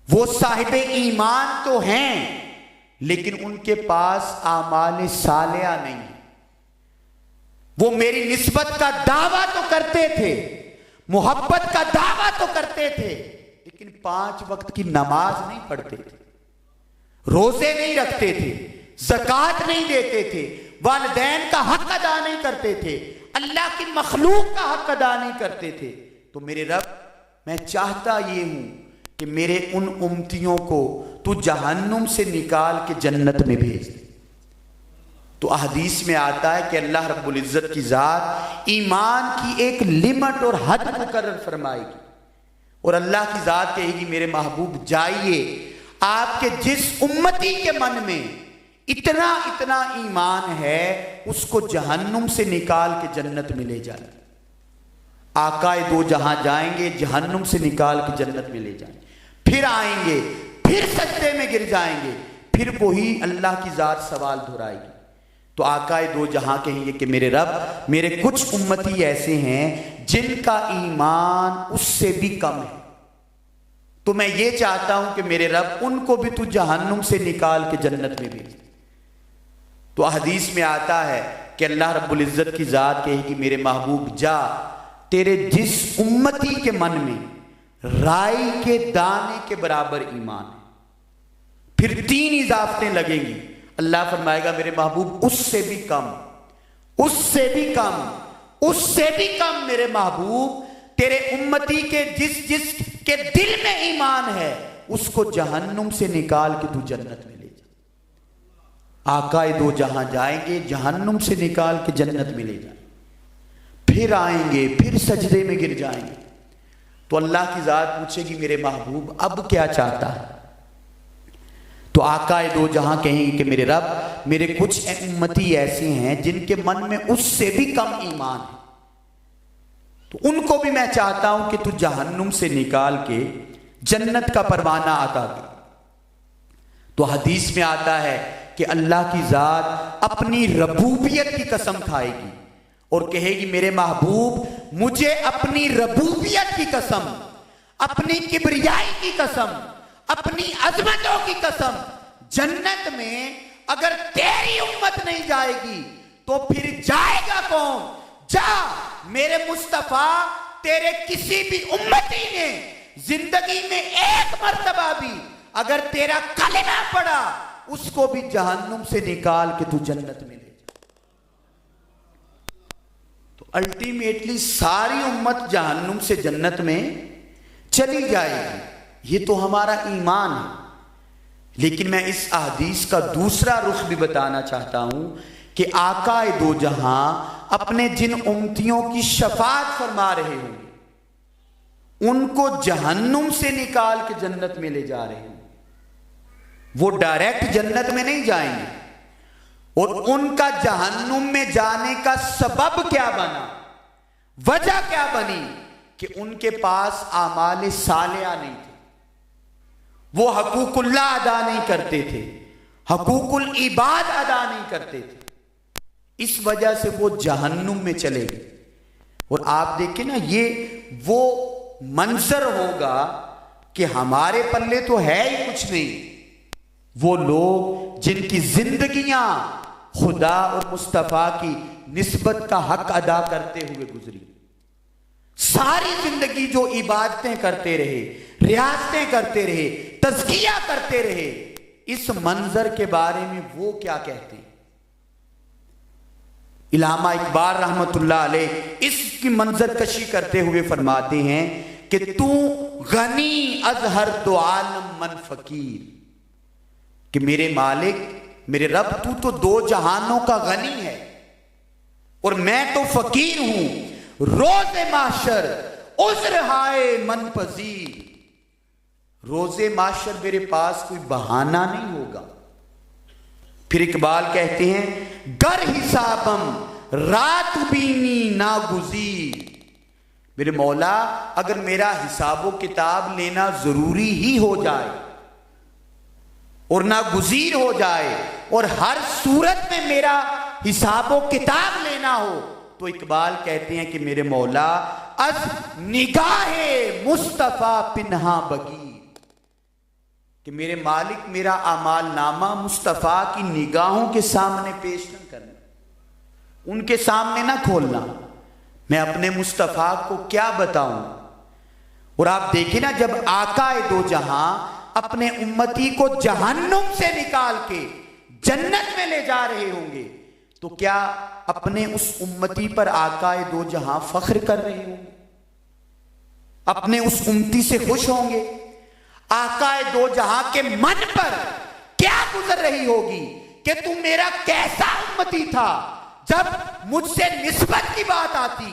وہ صاحب ایمان تو ہیں لیکن ان کے پاس اعمال صالحہ نہیں، وہ میری نسبت کا دعویٰ تو کرتے تھے، محبت کا دعویٰ تو کرتے تھے، لیکن 5 وقت کی نماز نہیں پڑھتے تھے، روزے نہیں رکھتے تھے، زکوٰۃ نہیں دیتے تھے، والدین کا حق ادا نہیں کرتے تھے، اللہ کی مخلوق کا حق ادا نہیں کرتے تھے۔ تو میرے رب، میں چاہتا یہ ہوں کہ میرے ان امتیوں کو تو جہنم سے نکال کے جنت میں بھیج دے۔ تو احادیث میں آتا ہے کہ اللہ رب العزت کی ذات ایمان کی ایک لمٹ اور حد مقرر فرمائے گی، اور اللہ کی ذات کہے گی میرے محبوب جائیے، آپ کے جس امتی کے من میں اتنا اتنا ایمان ہے اس کو جہنم سے نکال کے جنت میں لے جائیں۔ آقا دو جہاں جائیں گے، جہنم سے نکال کے جنت میں لے جائیں گے، پھر آئیں گے، پھر سجدے میں گر جائیں گے، پھر وہی اللہ کی ذات سوال دہرائے گی۔ تو آقا دو جہاں کہیں گے کہ میرے رب، میرے کچھ امتی ایسے ہیں جن کا ایمان اس سے بھی کم ہے، تو میں یہ چاہتا ہوں کہ میرے رب ان کو بھی تو جہنم سے نکال کے جنت میں بھیج۔ تو حدیث میں آتا ہے کہ اللہ رب العزت کی ذات کہے گی میرے محبوب جا، تیرے جس امتی کے من میں رائی کے دانے کے برابر ایمان ہے، پھر 3 اضافتیں لگیں گی، اللہ فرمائے گا میرے محبوب اس سے بھی کم، اس سے بھی کم، اس سے بھی کم میرے محبوب، تیرے امتی کے جس کے دل میں ایمان ہے اس کو جہنم سے نکال کے تو جنت میں لے جا۔ آقا دو جہاں جائیں گے، جہنم سے نکال کے جنت میں لے جائیں، پھر آئیں گے، پھر سجدے میں گر جائیں گے۔ تو اللہ کی ذات پوچھے گی میرے محبوب اب کیا چاہتا ہے؟ تو آقا دو جہاں کہیں گے کہ میرے رب، میرے کچھ امتی ایسے ہیں جن کے من میں اس سے بھی کم ایمان ہے، تو ان کو بھی میں چاہتا ہوں کہ تو جہنم سے نکال کے جنت کا پروانہ عطا دے۔ تو حدیث میں آتا ہے کہ اللہ کی ذات اپنی ربوبیت کی قسم کھائے گی اور کہے گی میرے محبوب، مجھے اپنی ربوبیت کی قسم، اپنی کبریائی کی قسم، اپنی عظمتوں کی قسم، جنت میں اگر تیری امت نہیں جائے گی تو پھر جائے گا کون؟ جا، میرے مصطفیٰ تیرے کسی بھی امتی نے زندگی میں ایک مرتبہ بھی اگر تیرا کلمہ پڑھا، اس کو بھی جہنم سے نکال کے تو جنت میں لے جا۔ تو الٹیمیٹلی ساری امت جہنم سے جنت میں چلی جائے گی، یہ تو ہمارا ایمان ہے۔ لیکن میں اس احادیث کا دوسرا رخ بھی بتانا چاہتا ہوں کہ آقا دو جہاں اپنے جن امتیوں کی شفاعت فرما رہے ہوں گے، ان کو جہنم سے نکال کے جنت میں لے جا رہے ہوں گے، وہ ڈائریکٹ جنت میں نہیں جائیں گے۔ اور ان کا جہنم میں جانے کا سبب کیا بنا، وجہ کیا بنی، کہ ان کے پاس اعمال صالحہ نہیں تھے، وہ حقوق اللہ ادا نہیں کرتے تھے، حقوق العباد ادا نہیں کرتے تھے، اس وجہ سے وہ جہنم میں چلے گئے۔ اور آپ دیکھیں نا، یہ وہ منظر ہوگا کہ ہمارے پلے تو ہے ہی کچھ نہیں، وہ لوگ جن کی زندگیاں خدا اور مصطفیٰ کی نسبت کا حق ادا کرتے ہوئے گزری، ساری زندگی جو عبادتیں کرتے رہے، ریاضتیں کرتے رہے، تزکیہ کرتے رہے، اس منظر کے بارے میں وہ کیا کہتے ہیں؟ علامہ اقبال رحمت اللہ علیہ اس کی منظر کشی کرتے ہوئے فرماتے ہیں کہ تو غنی از ہر دو عالم من فقیر، کہ میرے مالک، میرے رب، تو دو جہانوں کا غنی ہے اور میں تو فقیر ہوں، روز محشر عذر ہائے من پذیر، روز محشر میرے پاس کوئی بہانہ نہیں ہوگا۔ پھر اقبال کہتے ہیں گر حسابم رات بینی ناگزیر، میرے مولا اگر میرا حساب و کتاب لینا ضروری ہی ہو جائے اور ناگزیر ہو جائے اور ہر صورت میں میرا حساب و کتاب لینا ہو، تو اقبال کہتے ہیں کہ میرے مولا از نگاہ مصطفیٰ پنہا بگیر، کہ میرے مالک میرا اعمال نامہ مصطفیٰ کی نگاہوں کے سامنے پیش نہ کرنا، ان کے سامنے نہ کھولنا، میں اپنے مصطفیٰ کو کیا بتاؤں۔ اور آپ دیکھیں نا، جب آقا دو جہاں اپنے امتی کو جہنم سے نکال کے جنت میں لے جا رہے ہوں گے، تو کیا اپنے اس امتی پر آقا دو جہاں فخر کر رہے ہوں گے، اپنے اس امتی سے خوش ہوں گے؟ آقا دو جہاں کے من پر کیا گزر رہی ہوگی کہ تم میرا کیسا امتی تھا، جب مجھ سے نسبت کی بات آتی،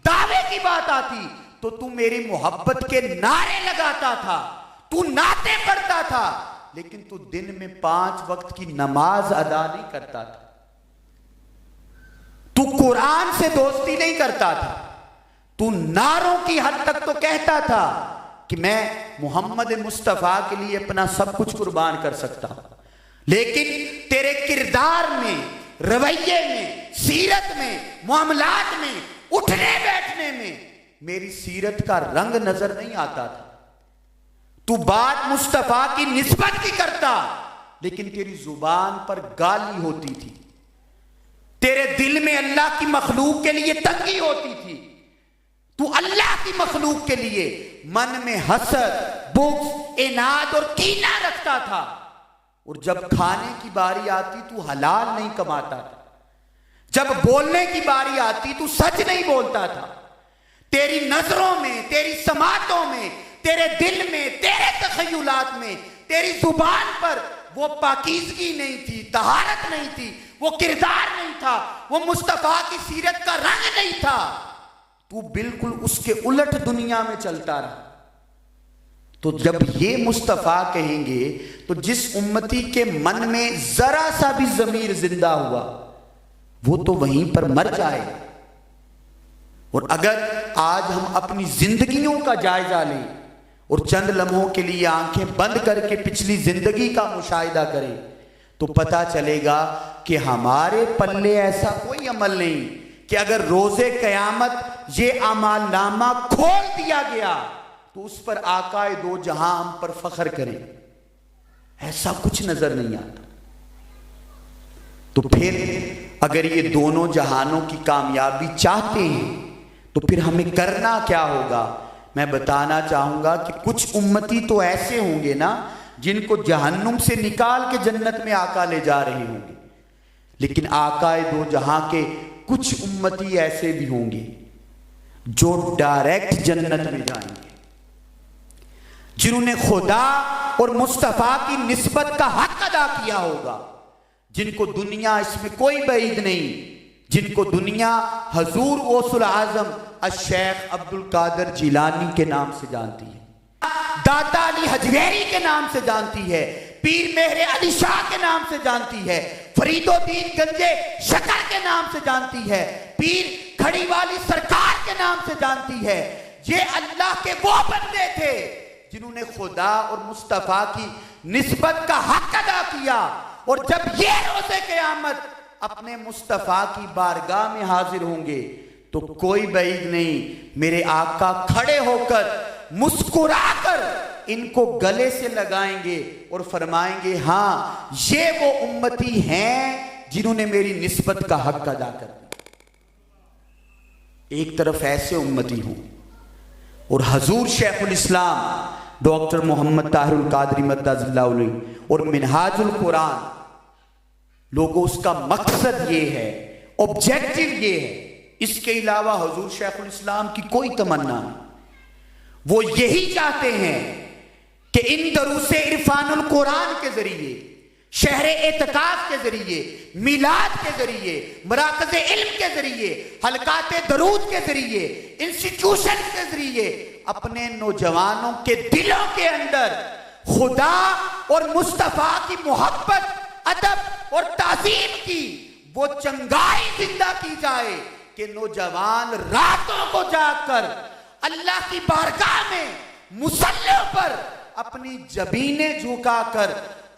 دعوے کی بات آتی، تو تم میری محبت کے نعرے لگاتا تھا، تو نعتیں پڑھتا تھا، لیکن تو دن میں 5 وقت کی نماز ادا نہیں کرتا تھا، تو قرآن سے دوستی نہیں کرتا تھا، تو نعروں کی حد تک تو کہتا تھا کہ میں محمد مصطفیٰ کے لیے اپنا سب کچھ قربان کر سکتا ہوں، لیکن تیرے کردار میں، رویے میں، سیرت میں، معاملات میں، اٹھنے بیٹھنے میں میری سیرت کا رنگ نظر نہیں آتا تھا۔ تو بات مصطفیٰ کی نسبت کی کرتا، لیکن تیری زبان پر گالی ہوتی تھی، تیرے دل میں اللہ کی مخلوق کے لیے تنگی ہوتی تھی، تو اللہ کی مخلوق کے لیے من میں حسد، بغض، اناد اور کینہ رکھتا تھا، اور جب کھانے کی باری آتی تو حلال نہیں کماتا تھا، جب بولنے کی باری آتی تو سچ نہیں بولتا تھا، تیری نظروں میں، تیری سماعتوں میں، تیرے دل میں، تیرے تخیلات میں، تیری زبان پر وہ پاکیزگی نہیں تھی، طہارت نہیں تھی، وہ کردار نہیں تھا، وہ مصطفیٰ کی سیرت کا رنگ نہیں تھا، تو بالکل اس کے الٹ دنیا میں چلتا رہا۔ تو جب یہ مصطفیٰ کہیں گے تو جس امتی کے من میں ذرا سا بھی ضمیر زندہ ہوا وہ تو وہیں پر مر جائے۔ اور اگر آج ہم اپنی زندگیوں کا جائزہ لیں اور چند لمحوں کے لیے آنکھیں بند کر کے پچھلی زندگی کا مشاہدہ کریں تو پتہ چلے گا کہ ہمارے پلے ایسا کوئی عمل نہیں کہ اگر روز قیامت یہ اعمال نامہ کھول دیا گیا تو اس پر آقا دو جہاں ہم پر فخر کریں، ایسا کچھ نظر نہیں آتا۔ تو پھر اگر یہ دونوں جہانوں کی کامیابی چاہتے ہیں تو پھر ہمیں کرنا کیا ہوگا؟ میں بتانا چاہوں گا کہ کچھ امتی تو ایسے ہوں گے نا جن کو جہنم سے نکال کے جنت میں آقا لے جا رہے ہوں گے، لیکن آقا دو جہاں کے کچھ امتی ایسے بھی ہوں گے جو ڈائریکٹ جنت میں جائیں گے، جنہوں نے خدا اور مصطفیٰ کی نسبت کا حق ادا کیا ہوگا، جن کو دنیا اس میں کوئی بعید نہیں، جن کو دنیا حضور غوث العظم الشیخ عبد القادر جیلانی کے نام سے جانتی ہے، داتا علی حجویری کے نام سے جانتی ہے، پیر مہر علی شاہ کے نام سے جانتی ہے، فرید الدین گنجے شکر کے نام سے جانتی ہے، پیر کھڑی والی سرکار کے نام سے جانتی ہے۔ یہ اللہ کے وہ بندے تھے جنہوں نے خدا اور مصطفیٰ کی نسبت کا حق ادا کیا، اور جب یہ روز قیامت اپنے مصطفیٰ کی بارگاہ میں حاضر ہوں گے تو کوئی بعید نہیں، میرے آقا کھڑے ہو کر مسکرا کر ان کو گلے سے لگائیں گے اور فرمائیں گے ہاں یہ وہ امتی ہیں جنہوں نے میری نسبت کا حق ادا کر دیا۔ ایک طرف ایسے امتی ہوں، اور حضور شیخ الاسلام ڈاکٹر محمد طاہر القادری مدد اللہ علیہ اور منہاج القرآن، لوگوں اس کا مقصد یہ ہے، آبجیکٹو یہ ہے، اس کے علاوہ حضور شیخ الاسلام کی کوئی تمنا نہیں، وہ یہی چاہتے ہیں کہ ان دروس عرفان القرآن کے ذریعے، شہر اعتکاف کے ذریعے، میلاد کے ذریعے، مراکز علم کے ذریعے، حلقات درود کے ذریعے، انسٹیٹیوشن کے ذریعے اپنے نوجوانوں کے دلوں کے اندر خدا اور مصطفیٰ کی محبت، ادب اور تعظیم کی وہ چنگائی زندہ کی جائے کہ نوجوان راتوں کو جاگ کر اللہ کی بارگاہ میں مصلوں پر اپنی جبینیں جھکا کر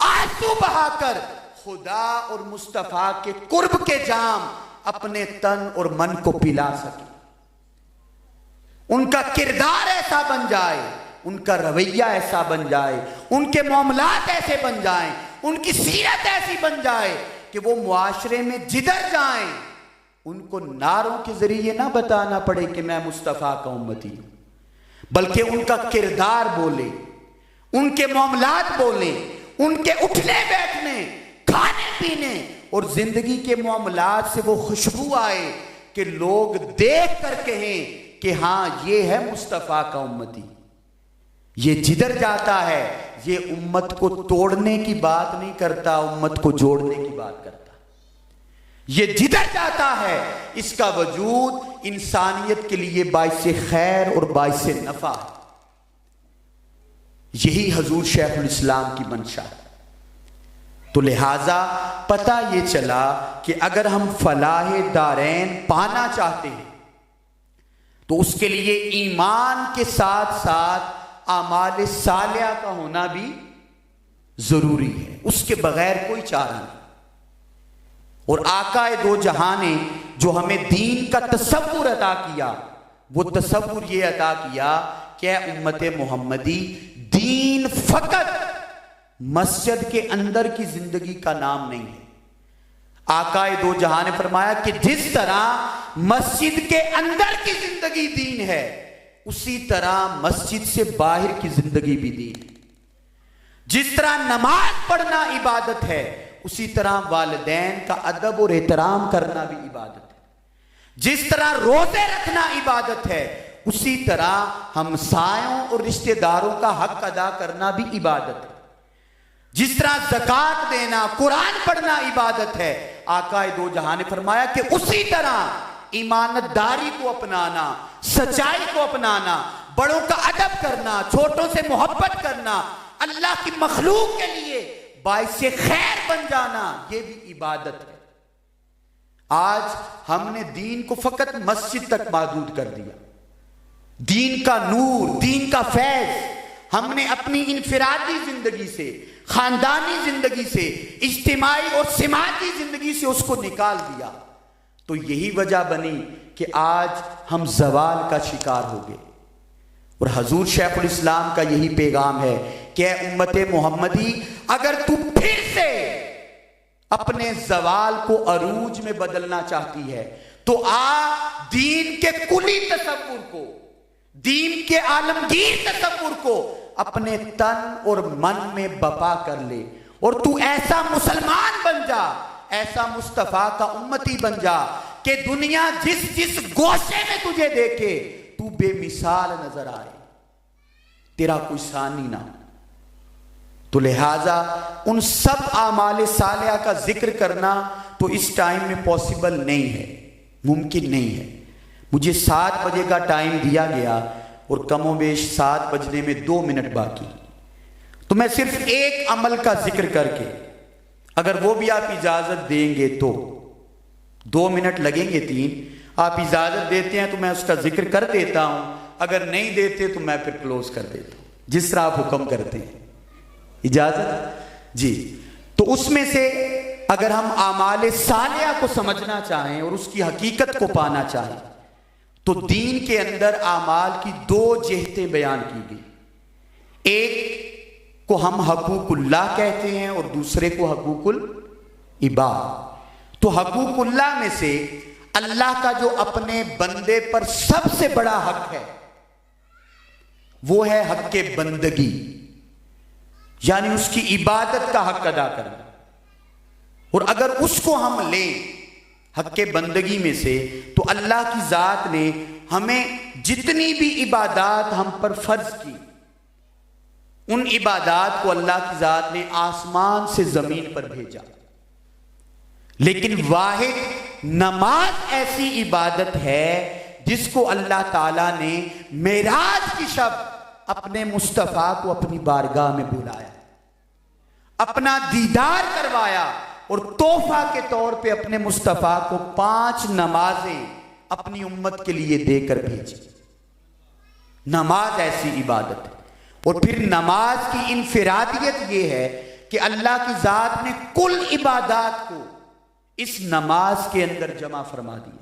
آنسو بہا کر خدا اور مصطفیٰ کے قرب کے جام اپنے تن اور من کو پلا سکے، ان کا کردار ایسا بن جائے، ان کا رویہ ایسا بن جائے، ان کے معاملات ایسے بن جائیں، ان کی سیرت ایسی بن جائے کہ وہ معاشرے میں جدھر جائیں ان کو نعروں کے ذریعے نہ بتانا پڑے کہ میں مصطفیٰ کا امتی ہوں، بلکہ ان کا کردار بولے، ان کے معاملات بولیں، ان کے اٹھنے بیٹھنے، کھانے پینے اور زندگی کے معاملات سے وہ خوشبو آئے کہ لوگ دیکھ کر کہیں کہ ہاں یہ ہے مصطفیٰ کا امتی۔ یہ جدھر جاتا ہے یہ امت کو توڑنے کی بات نہیں کرتا، امت کو جوڑنے کی بات کرتا۔ یہ جدھر جاتا ہے اس کا وجود انسانیت کے لیے باعث خیر اور باعث نفع ہے۔ یہی حضور شیخ الاسلام کی منشا ہے۔ تو لہٰذا پتہ یہ چلا کہ اگر ہم فلاح دارین پانا چاہتے ہیں تو اس کے لیے ایمان کے ساتھ ساتھ اعمال صالحہ کا ہونا بھی ضروری ہے، اس کے بغیر کوئی چارہ نہیں۔ اور آقا دو جہاں نے جو ہمیں دین کا تصور عطا کیا، وہ تصور یہ عطا کیا کہ اے امت محمدی، دین فقط مسجد کے اندر کی زندگی کا نام نہیں ہے۔ آقا دو جہاں نے فرمایا کہ جس طرح مسجد کے اندر کی زندگی دین ہے، اسی طرح مسجد سے باہر کی زندگی بھی دین ہے۔ جس طرح نماز پڑھنا عبادت ہے، اسی طرح والدین کا ادب اور احترام کرنا بھی عبادت ہے۔ جس طرح روزے رکھنا عبادت ہے، اسی طرح ہمسایوں اور رشتہ داروں کا حق ادا کرنا بھی عبادت ہے۔ جس طرح زکوٰۃ دینا، قرآن پڑھنا عبادت ہے، آقا دو جہاں نے فرمایا کہ اسی طرح ایمانت داری کو اپنانا، سچائی کو اپنانا، بڑوں کا ادب کرنا، چھوٹوں سے محبت کرنا، اللہ کی مخلوق کے لیے باعث خیر بن جانا، یہ بھی عبادت ہے۔ آج ہم نے دین کو فقط مسجد تک محدود کر دیا۔ دین کا نور، دین کا فیض ہم نے اپنی انفرادی زندگی سے، خاندانی زندگی سے، اجتماعی اور سماجی زندگی سے اس کو نکال دیا۔ تو یہی وجہ بنی کہ آج ہم زوال کا شکار ہو گئے۔ اور حضور شیخ الاسلام کا یہی پیغام ہے کہ اے امت محمدی، اگر تو پھر سے اپنے زوال کو عروج میں بدلنا چاہتی ہے تو دین کے کلی تصور کو، دین کے عالمگیر تصور کو اپنے تن اور من میں بپا کر لے، اور تو ایسا مسلمان بن جا، ایسا مصطفیٰ کا امتی بن جا کہ دنیا جس جس گوشے میں تجھے دیکھے تو بے مثال نظر آئے، تیرا کوئی ثانی نہ۔ تو لہٰذا ان سب اعمال صالحہ کا ذکر کرنا تو اس ٹائم میں پاسبل نہیں ہے، ممکن نہیں ہے۔ مجھے 7 بجے کا ٹائم دیا گیا اور کم و بیش 7 بجنے میں 2 منٹ باقی، تو میں صرف ایک عمل کا ذکر کر کے، اگر وہ بھی آپ اجازت دیں گے تو 2 منٹ لگیں گے 3، آپ اجازت دیتے ہیں تو میں اس کا ذکر کر دیتا ہوں، اگر نہیں دیتے تو میں پھر کلوز کر دیتا ہوں، جس طرح آپ حکم کرتے ہیں۔ اجازت؟ جی۔ تو اس میں سے اگر ہم اعمال صالحہ کو سمجھنا چاہیں اور اس کی حقیقت کو پانا چاہیں تو دین کے اندر اعمال کی 2 جہتیں بیان کی گئی، ایک کو ہم حقوق اللہ کہتے ہیں اور دوسرے کو حقوق العباد۔ تو حقوق اللہ میں سے اللہ کا جو اپنے بندے پر سب سے بڑا حق ہے وہ ہے حق بندگی، یعنی اس کی عبادت کا حق ادا کرنا۔ اور اگر اس کو ہم لیں حق بندگی میں سے تو اللہ کی ذات نے ہمیں جتنی بھی عبادات ہم پر فرض کی، ان عبادات کو اللہ کی ذات نے آسمان سے زمین پر بھیجا، لیکن واحد نماز ایسی عبادت ہے جس کو اللہ تعالیٰ نے معراج کی شب اپنے مصطفیٰ کو اپنی بارگاہ میں بلایا، اپنا دیدار کروایا اور تحفہ کے طور پہ اپنے مصطفیٰ کو 5 نمازیں اپنی امت کے لیے دے کر بھیجی۔ نماز ایسی عبادت ہے، اور پھر نماز کی انفرادیت یہ ہے کہ اللہ کی ذات نے کل عبادات کو اس نماز کے اندر جمع فرما دیا۔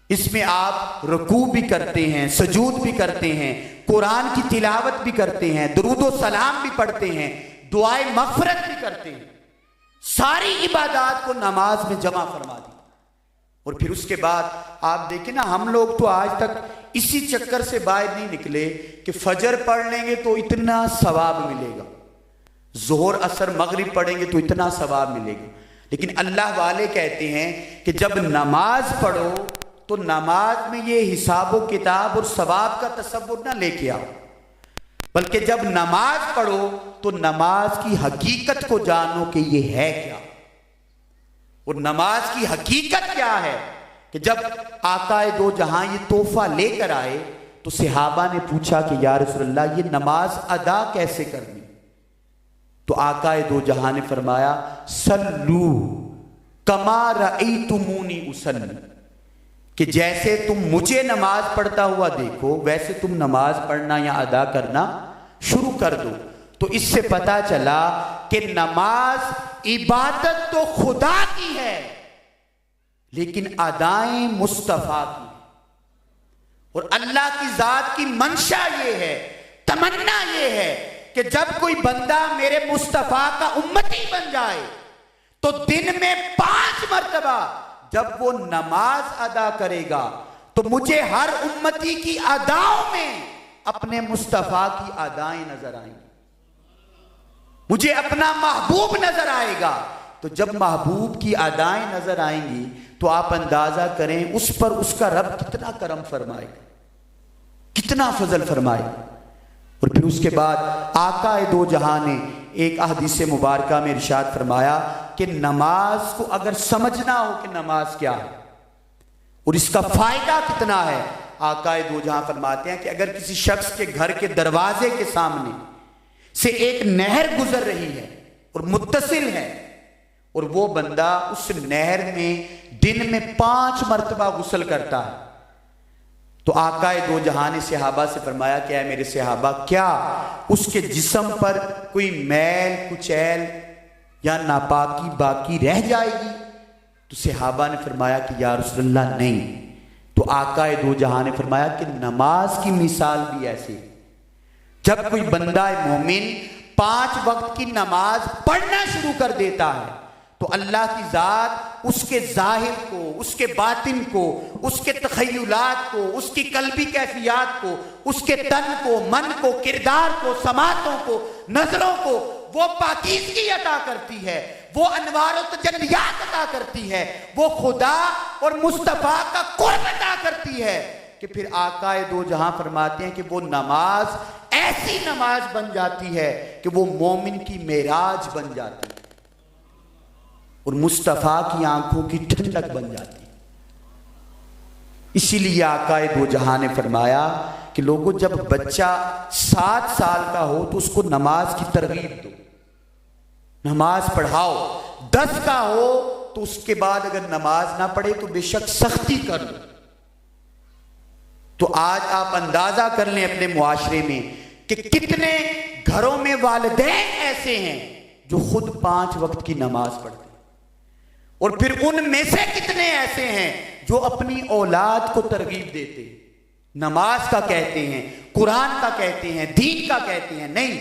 اس میں آپ رکوع بھی کرتے ہیں، سجود بھی کرتے ہیں، قرآن کی تلاوت بھی کرتے ہیں، درود و سلام بھی پڑھتے ہیں، دعائے مغفرت بھی کرتے ہیں، ساری عبادات کو نماز میں جمع فرما دی۔ اور پھر اس کے بعد آپ دیکھیں نا، ہم لوگ تو آج تک اسی چکر سے باہر نہیں نکلے کہ فجر پڑھ لیں گے تو اتنا ثواب ملے گا، ظہر عصر مغرب پڑھیں گے تو اتنا ثواب ملے گا، لیکن اللہ والے کہتے ہیں کہ جب نماز پڑھو تو نماز میں یہ حساب و کتاب اور ثواب کا تصور نہ لے کے آؤ، بلکہ جب نماز پڑھو تو نماز کی حقیقت کو جانو کہ یہ ہے کیا۔ اور نماز کی حقیقت کیا ہے کہ جب آقا دو جہاں یہ تحفہ لے کر آئے تو صحابہ نے پوچھا کہ یا رسول اللہ یہ نماز ادا کیسے کرنی؟ تو آقا دو جہاں نے فرمایا صلو کما رأیتمونی اصلی، کہ جیسے تم مجھے نماز پڑھتا ہوا دیکھو ویسے تم نماز پڑھنا یا ادا کرنا شروع کر دو۔ تو اس سے پتا چلا کہ نماز عبادت تو خدا کی ہے لیکن ادائیں مصطفیٰ کی، اور اللہ کی ذات کی منشا یہ ہے، تمنا یہ ہے کہ جب کوئی بندہ میرے مصطفیٰ کا امتی بن جائے تو دن میں 5 مرتبہ جب وہ نماز ادا کرے گا تو مجھے ہر امتی کی اداؤں میں اپنے مصطفیٰ کی ادائیں نظر آئیں گی، مجھے اپنا محبوب نظر آئے گا۔ تو جب محبوب کی ادائیں نظر آئیں گی تو آپ اندازہ کریں اس پر اس کا رب کتنا کرم فرمائے گا، کتنا فضل فرمائے گا۔ اور پھر اس کے بعد آقا دو جہاں نے ایک حدیث مبارکہ میں ارشاد فرمایا کہ نماز کو اگر سمجھنا ہو کہ نماز کیا ہے اور اس کا فائدہ کتنا ہے، آقا دو جہاں فرماتے ہیں کہ اگر کسی شخص کے گھر کے دروازے کے سامنے سے ایک نہر گزر رہی ہے اور متصل ہے اور وہ بندہ اس نہر میں دن میں 5 مرتبہ غسل کرتا ہے تو آقا دو جہاں نے صحابہ سے فرمایا کہ اے میرے صحابہ کیا اس کے جسم پر کوئی میل کچیل یا ناپاکی باقی رہ جائے گی؟ تو صحابہ نے فرمایا کہ یا رسول اللہ نہیں۔ تو آقا دو جہاں نے فرمایا کہ نماز کی مثال بھی ایسی، جب کوئی بندہ مومن 5 وقت کی نماز پڑھنا شروع کر دیتا ہے تو اللہ کی ذات اس کے ظاہر کو، اس کے باطن کو، اس کے تخیلات کو، اس کی قلبی کیفیات کو، اس کے تن کو، من کو، کردار کو، سماعتوں کو، نظروں کو وہ پاکیزگی عطا کرتی ہے، وہ انوار و تجلیات عطا کرتی ہے، وہ خدا اور مصطفیٰ کا قرب عطا کرتی ہے کہ پھر آقا دو جہاں فرماتے ہیں کہ وہ نماز ایسی نماز بن جاتی ہے کہ وہ مومن کی معراج بن جاتی ہے اور مصطفیٰ کی آنکھوں کی ٹھنڈک بن جاتی ہے۔ اسی لیے آقا دو جہاں نے فرمایا کہ لوگوں جب بچہ 7 سال کا ہو تو اس کو نماز کی ترغیب دو، نماز پڑھاؤ۔ 10 کا ہو تو اس کے بعد اگر نماز نہ پڑھے تو بے شک سختی کر دو۔ تو آج آپ اندازہ کر لیں اپنے معاشرے میں کہ کتنے گھروں میں والدین ایسے ہیں جو خود 5 وقت کی نماز پڑھتے ہیں، اور پھر ان میں سے کتنے ایسے ہیں جو اپنی اولاد کو ترغیب دیتے ہیں، نماز کا کہتے ہیں، قرآن کا کہتے ہیں، دین کا کہتے ہیں۔ نہیں،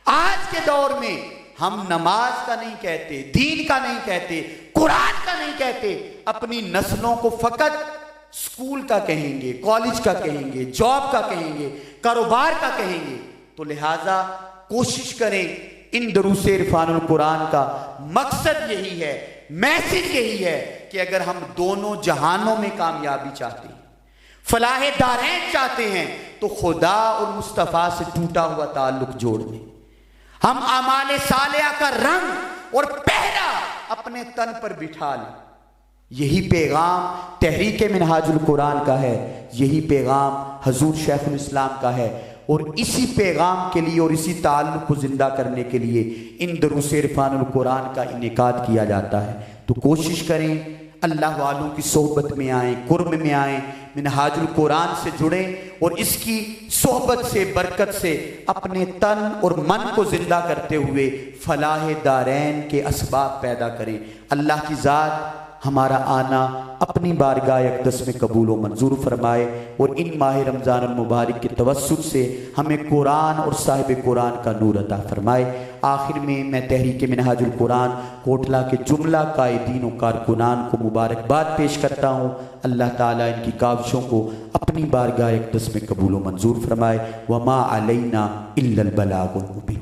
آج کے دور میں ہم نماز کا نہیں کہتے، دین کا نہیں کہتے، قرآن کا نہیں کہتے، اپنی نسلوں کو فقط اسکول کا کہیں گے، کالج کا کہیں گے، جاب کا کہیں گے، کاروبار کا کہیں گے۔ تو لہٰذا کوشش کریں، ان دروس عرفان القرآن کا مقصد یہی ہے، میسج یہی ہے کہ اگر ہم دونوں جہانوں میں کامیابی چاہتے ہیں، فلاح دارین چاہتے ہیں، تو خدا اور مصطفیٰ سے ٹوٹا ہوا تعلق جوڑ لیں۔ ہم اعمال صالحہ کا رنگ اور پہرا اپنے تن پر بٹھا لیں۔ یہی پیغام تحریک منہاج القرآن کا ہے، یہی پیغام حضور شیخ الاسلام کا ہے، اور اسی پیغام کے لیے اور اسی تعلق کو زندہ کرنے کے لیے ان دروس عرفان القرآن کا انعقاد کیا جاتا ہے۔ تو کوشش کریں اللہ والوں کی صحبت میں آئیں، قرب میں آئیں، منہاج القرآن سے جڑیں، اور اس کی صحبت سے، برکت سے اپنے تن اور من کو زندہ کرتے ہوئے فلاح دارین کے اسباب پیدا کریں۔ اللہ کی ذات ہمارا آنا اپنی بارگاہ اقدس میں قبول و منظور فرمائے، اور ان ماہ رمضان المبارک کے توسط سے ہمیں قرآن اور صاحب قرآن کا نور عطا فرمائے۔ آخر میں تحریک منہاج القرآن کوٹلہ کے جملہ قائدین و کارکنان کو مبارکباد پیش کرتا ہوں۔ اللہ تعالیٰ ان کی کاوشوں کو اپنی بارگاہ اقدس میں قبول و منظور فرمائے۔ وما علینا الا البلاغ المبین۔